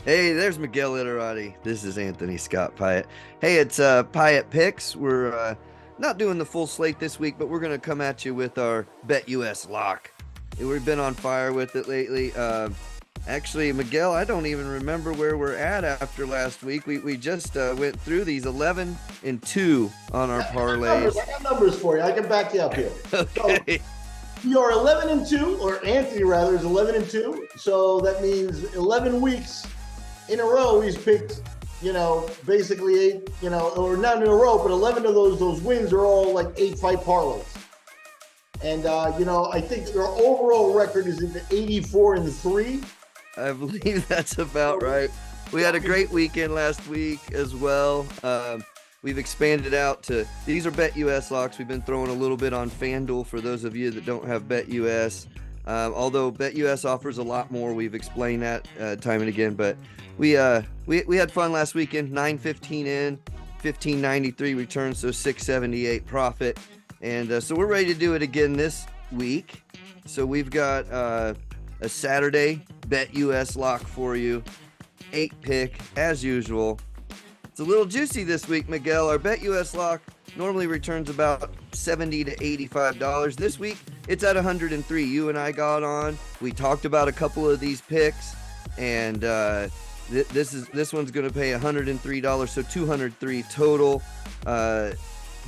Hey, there's Miguel Iterati. This is Anthony Scott Piatt. Hey, it's Piatt Picks. We're not doing the full slate this week, but we're going to come at you with our BetUS lock. We've been on fire with it lately. Actually, Miguel, I don't even remember where we're at after last week. We just went through these 11 and 2 on our parlays. I got numbers for you. I can back you up here. Okay. So you're 11 and 2, or Anthony rather is 11 and 2. So that means 11 weeks in a row he's picked, basically eight, or not in a row, but 11 of those wins are all like 8-fight parlays. And I think their overall record is in the 84 and 3. I believe that's about right. We had a great weekend last week as well. We've expanded out to these are BetUS locks. We've been throwing a little bit on FanDuel for those of you that don't have BetUS. Although BetUS offers a lot more, we've explained that time and again. But we had fun last weekend. 915 in, 1593 returns, so 678 profit, and so we're ready to do it again this week. So we've got a Saturday BetUS lock for you, 8-pick as usual. It's a little juicy this week, Miguel. Our BetUS lock normally returns about $70 to $85. This week, it's at 103. You and I got on. We talked about a couple of these picks, and this one's going to pay $103, so $203 total.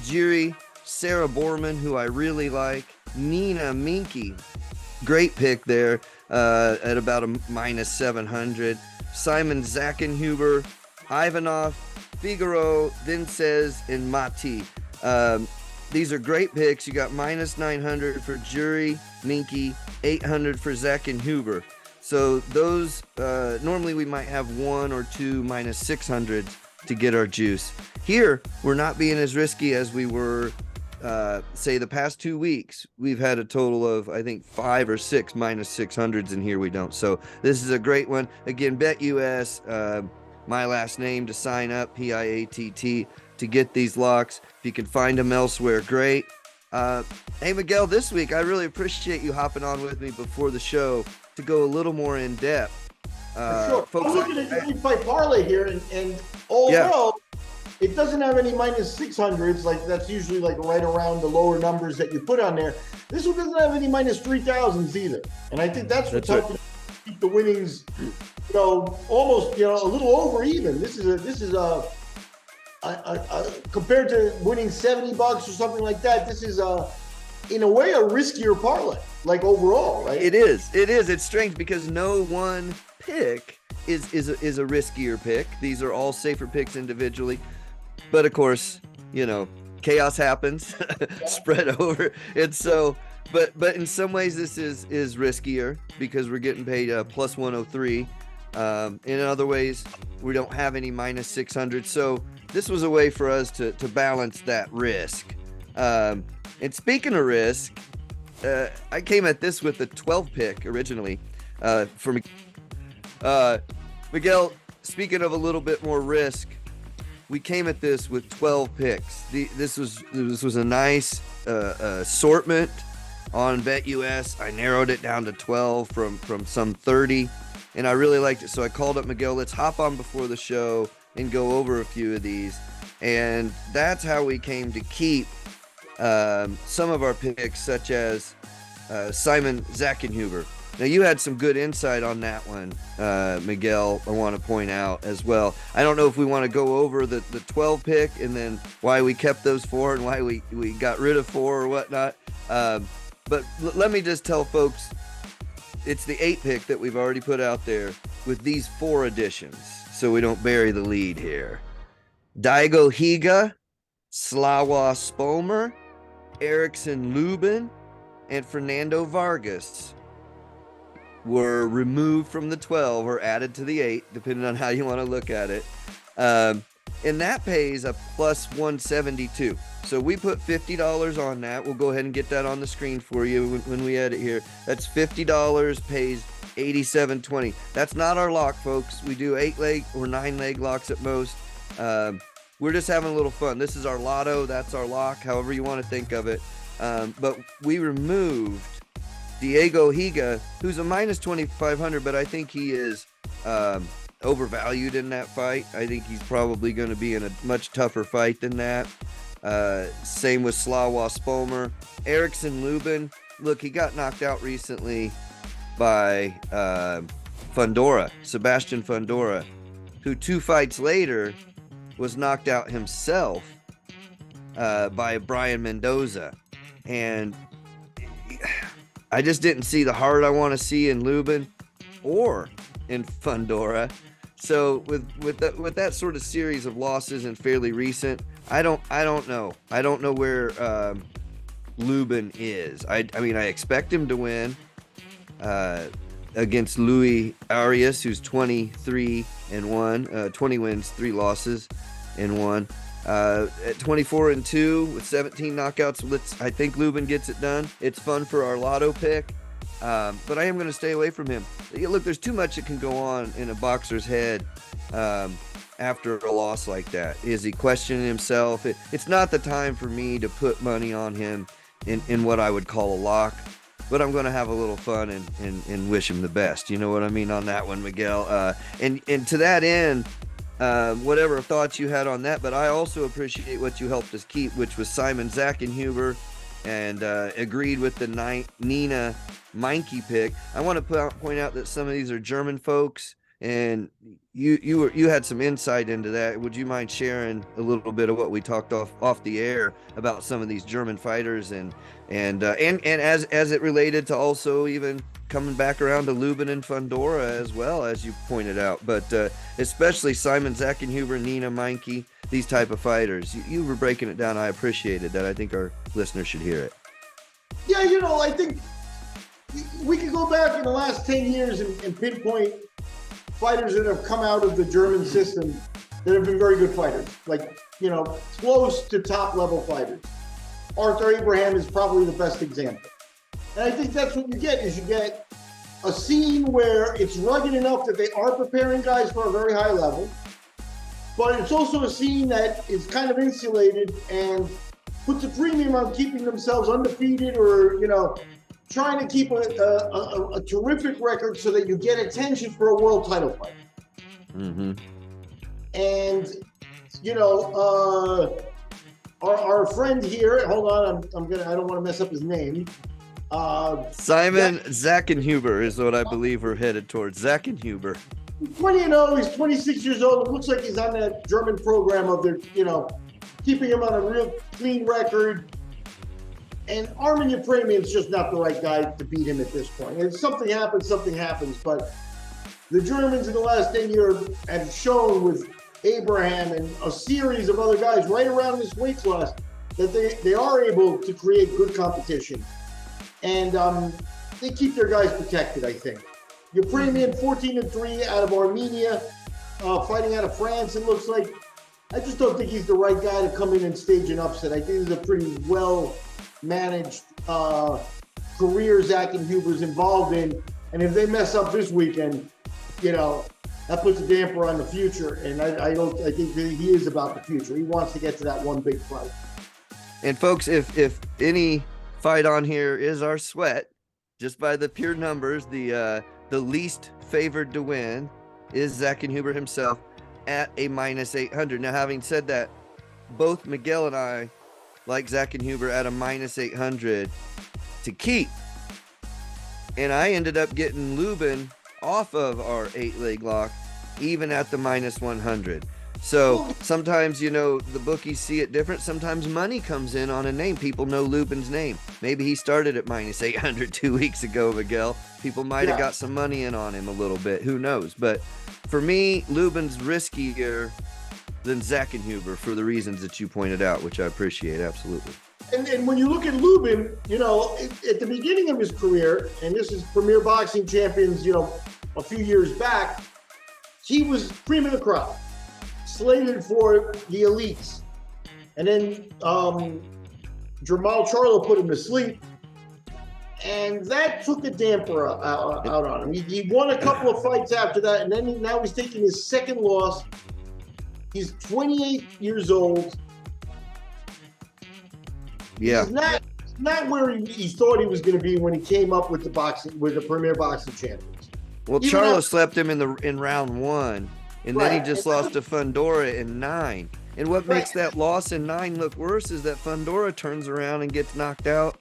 Jiri, Sarah Borman, who I really like, Nina Minky, great pick there at about a minus 700. Simon Zackenhuber, Ivanov, Figaro, Vinces, and Mati. These are great picks. You got minus 900 for Jury, Minky, 800 for Zackenhuber. So those, normally we might have one or two minus 600 to get our juice. Here, we're not being as risky as we were, say, the past 2 weeks. We've had a total of, I think, 5 or 6 minus 600s, and here we don't. So this is a great one. Again, BetUS, my last name to sign up, Piatt, to get these locks. If you can find them elsewhere, great. Hey, Miguel, this week, I really appreciate you hopping on with me before the show to go a little more in depth. Sure. Folks, I'm looking at the 8-fight parlay here, and although it doesn't have any minus 600s, like that's usually like right around the lower numbers that you put on there, this one doesn't have any minus 3,000s either. And I think that's what's helping keep the winnings, almost, a little over even. This is a compared to winning $70 or something like that, this is in a way a riskier parlay, like overall, right? It is. It's strange because no one pick is a riskier pick. These are all safer picks individually. But of course, chaos happens, spread over. And so, but in some ways this is riskier because we're getting paid plus 103. In other ways, we don't have any minus 600. So this was a way for us to balance that risk. And speaking of risk, I came at this with a 12 pick originally. For me, Miguel, speaking of a little bit more risk, we came at this with 12 picks. This was a nice assortment on BetUS. I narrowed it down to 12 from some 30, and I really liked it. So I called up Miguel. Let's hop on before the show and go over a few of these. And that's how we came to keep some of our picks, such as Simon Zackenhuber. Now, you had some good insight on that one, Miguel, I want to point out as well. I don't know if we want to go over the 12 pick and then why we kept those 4 and why we got rid of 4 or whatnot. But let me just tell folks, it's the 8 pick that we've already put out there with these 4 additions, so we don't bury the lead here. Daigo Higa, Slawa Spomer, Erickson Lubin, and Fernando Vargas were removed from the 12 or added to the 8, depending on how you want to look at it. And that pays a plus 172. So we put $50 on that. We'll go ahead and get that on the screen for you when we edit here. That's $50, pays $87.20. That's not our lock, folks. We do 8-leg or 9-leg locks at most. We're just having a little fun. This is our lotto. That's our lock, however you want to think of it. But we removed Diego Higa, who's a minus 2,500, but I think he is overvalued in that fight. I think he's probably going to be in a much tougher fight than that. Same with Slawa Spomer. Erickson Lubin, look, he got knocked out recently by Fundora, Sebastian Fundora, who 2 fights later was knocked out himself by Brian Mendoza. And I just didn't see the heart I want to see in Lubin or in Fundora. So with that sort of series of losses and fairly recent, I don't know. I don't know where Lubin is. I mean, I expect him to win against Louis Arias, who's 23-1, 20 wins, 3 losses, and 1. At 24-2 with 17 knockouts, I think Lubin gets it done. It's fun for our lotto pick, but I am going to stay away from him. Look, there's too much that can go on in a boxer's head after a loss like that. Is he questioning himself? It's not the time for me to put money on him in what I would call a lock, but I'm going to have a little fun and wish him the best. You know what I mean on that one, Miguel? And to that end, whatever thoughts you had on that, but I also appreciate what you helped us keep, which was Simon Zackenhuber, and agreed with the Nina Meinke pick. I want to point out that some of these are German folks, and you had some insight into that. Would you mind sharing a little bit of what we talked off the air about some of these German fighters and as it related to also even coming back around to Lubin and Fundora as well, as you pointed out, but especially Simon Zackenhuber, Nina Meinke, these type of fighters. You were breaking it down. I appreciated that. I think our listeners should hear it. Yeah, I think we could go back in the last 10 years and pinpoint fighters that have come out of the German system that have been very good fighters, like, close to top level fighters. Arthur Abraham is probably the best example. And I think that's what you get a scene where it's rugged enough that they are preparing guys for a very high level, but it's also a scene that is kind of insulated and puts a premium on keeping themselves undefeated or, trying to keep a terrific record so that you get attention for a world title fight. Mm-hmm. And, our friend here, hold on, I don't want to mess up his name. Simon Zackenhuber is what I believe we're headed towards. Zackenhuber. 20-0, he's 26 years old. It looks like he's on that German program of their, keeping him on a real clean record. And Armin Yepremian's just not the right guy to beat him at this point. If something happens. But the Germans in the last 10 years have shown with Abraham and a series of other guys right around this weight class that they are able to create good competition. And they keep their guys protected, I think. Yepremian 14-3 out of Armenia, fighting out of France, it looks like. I just don't think he's the right guy to come in and stage an upset. I think he's a pretty well-managed career Zackenhuber's involved in. And if they mess up this weekend, that puts a damper on the future. And I think that he is about the future. He wants to get to that one big fight. And folks, if any fight on here is our sweat, just by the pure numbers, the least favored to win is Zackenhuber himself at a -800. Now, having said that, both Miguel and I like Zackenhuber at a -800 to keep, and I ended up getting Lubin off of our 8-leg lock even at the -100. So sometimes, the bookies see it different. Sometimes money comes in on a name. People know Lubin's name. Maybe he started at -800 2 weeks ago, Miguel. People might have got some money in on him a little bit. Who knows? But for me, Lubin's riskier than Zackenhuber for the reasons that you pointed out, which I appreciate. Absolutely. And when you look at Lubin, at the beginning of his career, and this is Premier Boxing Champions, a few years back, he was cream of the crop, slated for the elites. And then Jamal Charlo put him to sleep, and that took a damper out on him. He won a couple of fights after that, and then now he's taking his second loss. He's 28 years old. Yeah. He's not where he thought he was going to be when he came up with the Premier Boxing Champions. Well, Even Charlo after, slept him in round 1, and then he right, just lost to Fundora in 9. And what right. makes that loss in 9 look worse is that Fundora turns around and gets knocked out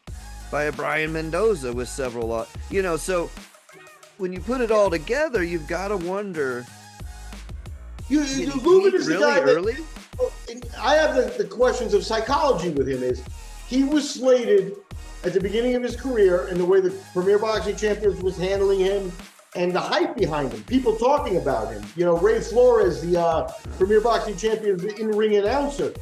by a Brian Mendoza with several so when you put it all together, you've got to wonder, Lubin is the really guy early? I have the questions of psychology with him. Is he was slated at the beginning of his career, and the way the Premier Boxing Champions was handling him, and the hype behind him, people talking about him. Ray Flores, the Premier Boxing Champions in-ring announcer,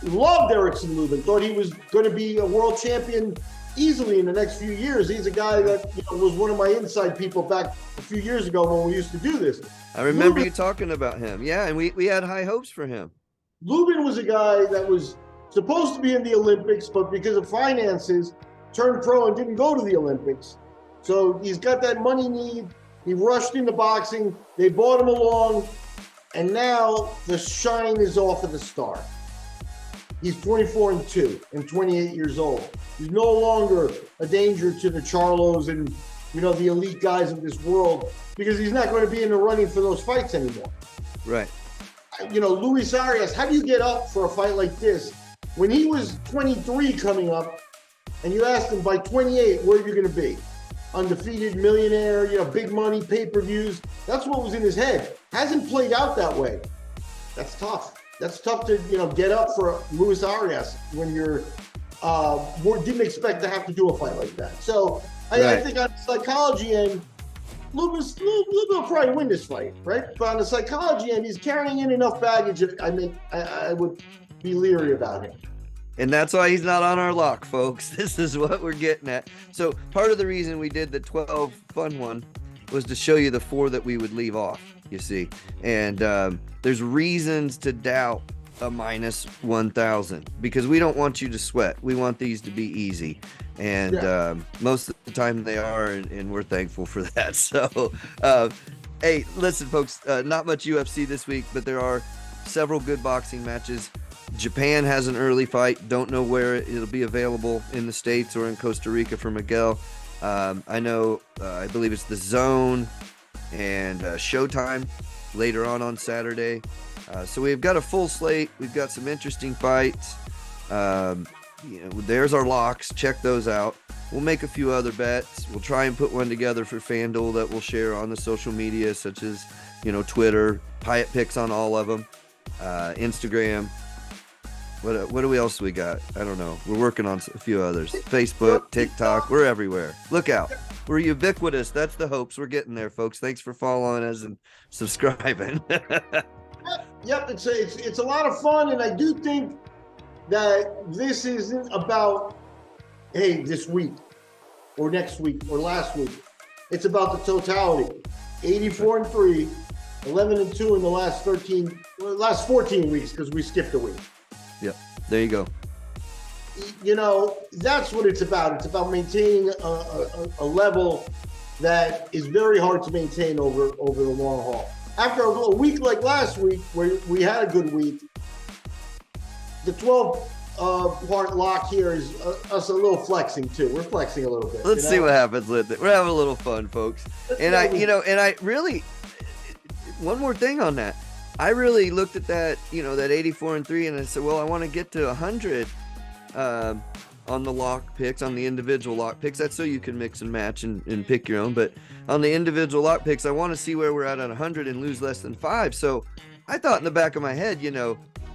loved Erickson Lubin, thought he was going to be a world champion easily in the next few years. He's a guy that was one of my inside people back a few years ago when we used to do this. I remember you talking about him. Yeah, and we had high hopes for him. Lubin was a guy that was supposed to be in the Olympics, but because of finances, turned pro and didn't go to the Olympics. So he's got that money need. He rushed into boxing. They brought him along, and now the shine is off of the star. He's 24-2 and 28 years old. He's no longer a danger to the Charlos and the elite guys of this world, because he's not going to be in the running for those fights anymore. Right. Luis Arias, how do you get up for a fight like this? When he was 23 coming up, and you asked him by 28, where are you going to be? Undefeated millionaire, big money, pay-per-views. That's what was in his head. Hasn't played out that way. That's tough. That's tough to, get up for Luis Arias when you're didn't expect to have to do a fight like that. So I think on the psychology end, Lubin will probably win this fight, right? But on the psychology end, he's carrying in enough baggage. I would be leery about him. And that's why he's not on our lock, folks. This is what we're getting at. So part of the reason we did the 12 fun one was to show you the 4 that we would leave off, you see. And there's reasons to doubt a minus 1,000 because we don't want you to sweat. We want these to be easy. And most of the time they are, and we're thankful for that. So, hey, listen, folks, not much UFC this week, but there are several good boxing matches. Japan has an early fight. Don't know where it'll be available in the States or in Costa Rica for Miguel. I know, I believe it's the Zone and Showtime later on Saturday. So we've got a full slate. We've got some interesting fights. There's our locks. Check those out. We'll make a few other bets. We'll try and put one together for FanDuel that we'll share on the social media, such as, Twitter, Piatt picks on all of them, Instagram. What else we got? I don't know. We're working on a few others. Facebook, TikTok, we're everywhere. Look out. We're ubiquitous. That's the hopes. We're getting there, folks. Thanks for following us and subscribing. Yep, it's a lot of fun, and I do think that this isn't about, hey, this week or next week or last week. It's about the totality. 84-3, 11-2 in the last 14 weeks because we skipped a week. Yep, there you go. That's what it's about. It's about maintaining a level that is very hard to maintain over the long haul. After a week like last week, where we had a good week, the 12-part lock here is us a little flexing too. We're flexing a little bit. Let's see what happens with it. We're having a little fun, folks. I really, one more thing on that. I really looked at that, that 84-3, and I said, well, I want to get to 100 on the lock picks, on the individual lock picks. That's so you can mix and match and pick your own. But on the individual lock picks, I want to see where we're at 100 and lose less than 5. So I thought in the back of my head,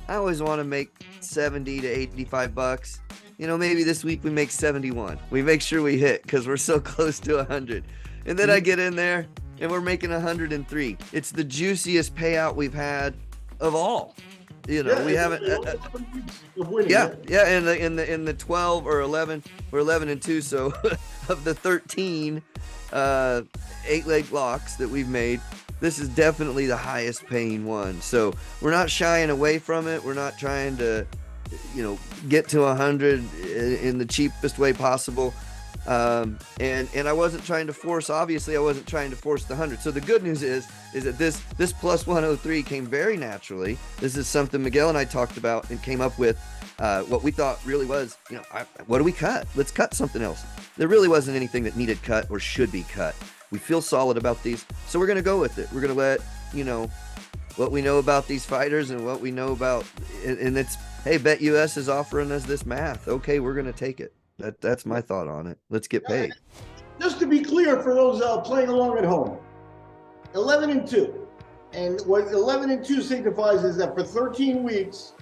I always want to make 70 to 85 bucks. Maybe this week we make 71. We make sure we hit because we're so close to 100. And then I get in there and we're making 103. It's the juiciest payout we've had of all. We haven't. In the 12 or 11, we're 11-2. So of the 13 8-leg locks that we've made, this is definitely the highest paying one. So we're not shying away from it. We're not trying to, get to 100 in the cheapest way possible. And I wasn't trying to force. Obviously, I wasn't trying to force the 100. So the good news is that this plus 103 came very naturally. This is something Miguel and I talked about and came up with. What we thought really was, what do we cut? Let's cut something else. There really wasn't anything that needed cut or should be cut. We feel solid about these, so we're going to go with it. We're going to let, what we know about these fighters and what we know about, and it's, hey, BetUS is offering us this math. Okay, we're going to take it. That's my thought on it. Let's get paid. Just to be clear for those playing along at home, 11-2. And what 11-2 signifies is that for 13 weeks,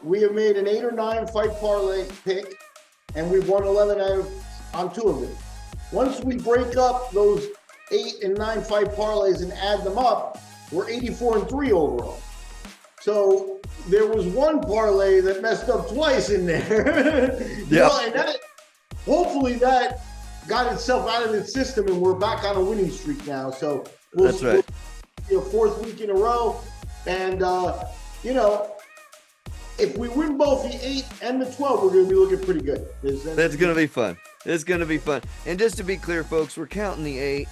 we have made an 8 or 9 fight parlay pick, and we've won 11 on 2 of them. Once we break up those 8 and 9 fight parlays and add them up, we're 84-3 overall. So there was one parlay that messed up twice in there. And that, hopefully that got itself out of its system, and we're back on a winning streak now. So that's right. We'll 4th week in a row, and if we win both the 8 and the 12, we're going to be looking pretty good. That's going to be fun. It's going to be fun. And just to be clear, folks, we're counting the 8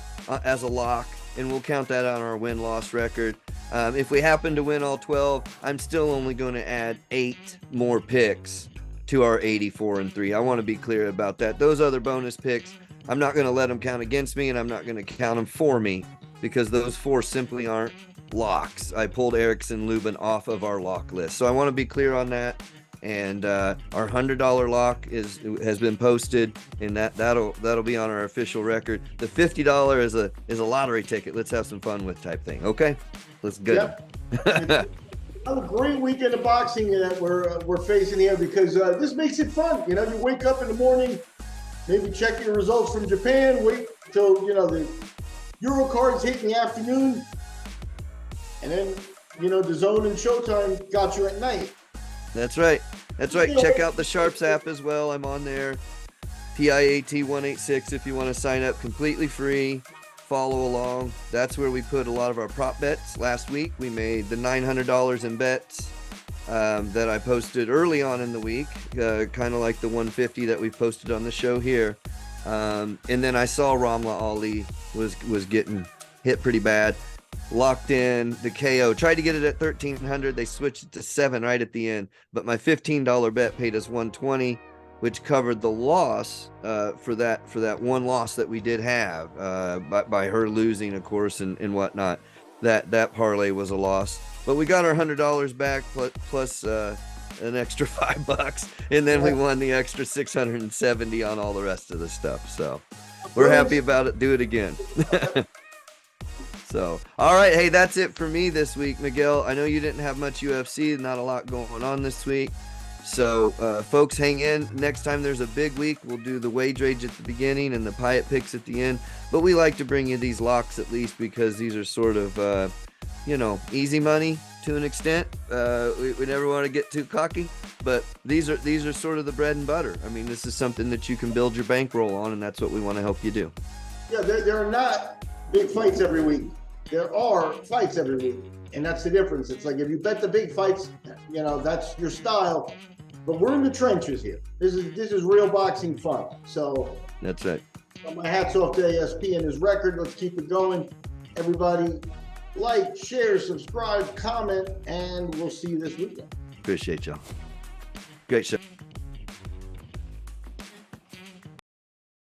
as a lock, and we'll count that on our win-loss record. If we happen to win all 12, I'm still only going to add 8 more picks to our 84-3. I want to be clear about that. Those other bonus picks, I'm not going to let them count against me, and I'm not going to count them for me, because those 4 simply aren't locks. I pulled Erickson Lubin off of our lock list. So I want to be clear on that. And our $100 lock has been posted, and that'll be on our official record. The $50 is a lottery ticket. Let's have some fun with type thing. Okay, let's go. Yep. Have a great weekend of boxing that we're facing here, because this makes it fun. You wake up in the morning, maybe check your results from Japan, wait till the Euro cards hit in the afternoon, and then the Zone and Showtime got you at night. That's right. Check out the Sharps app as well. I'm on there. Piatt 186 if you want to sign up, completely free. Follow along. That's where we put a lot of our prop bets. Last week we made the $900 in bets that I posted early on in the week, kind of like the 150 that we posted on the show here. And then I saw Ramla Ali was getting hit pretty bad. Locked in the KO, tried to get it at 1,300. They switched it to 7 right at the end, but my $15 bet paid us 120, which covered the loss for that one loss that we did have by her losing, of course, and whatnot. That parlay was a loss, but we got our $100 back plus an extra $5, and then we won the extra 670 on all the rest of the stuff. So we're happy about it. Do it again. So, all right. Hey, that's it for me this week, Miguel. I know you didn't have much UFC, not a lot going on this week. So, folks, hang in. Next time there's a big week, we'll do the wage rage at the beginning and the Piatt picks at the end. But we like to bring you these locks at least, because these are sort of, easy money to an extent. We never want to get too cocky, but these are sort of the bread and butter. I mean, this is something that you can build your bankroll on, and that's what we want to help you do. Yeah, there are not big fights every week. There are fights every week, and that's the difference. It's like if you bet the big fights, that's your style. But we're in the trenches here. This is real boxing fun. So that's right. My hat's off to ASP and his record. Let's keep it going. Everybody, like, share, subscribe, comment, and we'll see you this weekend. Appreciate y'all. Great show.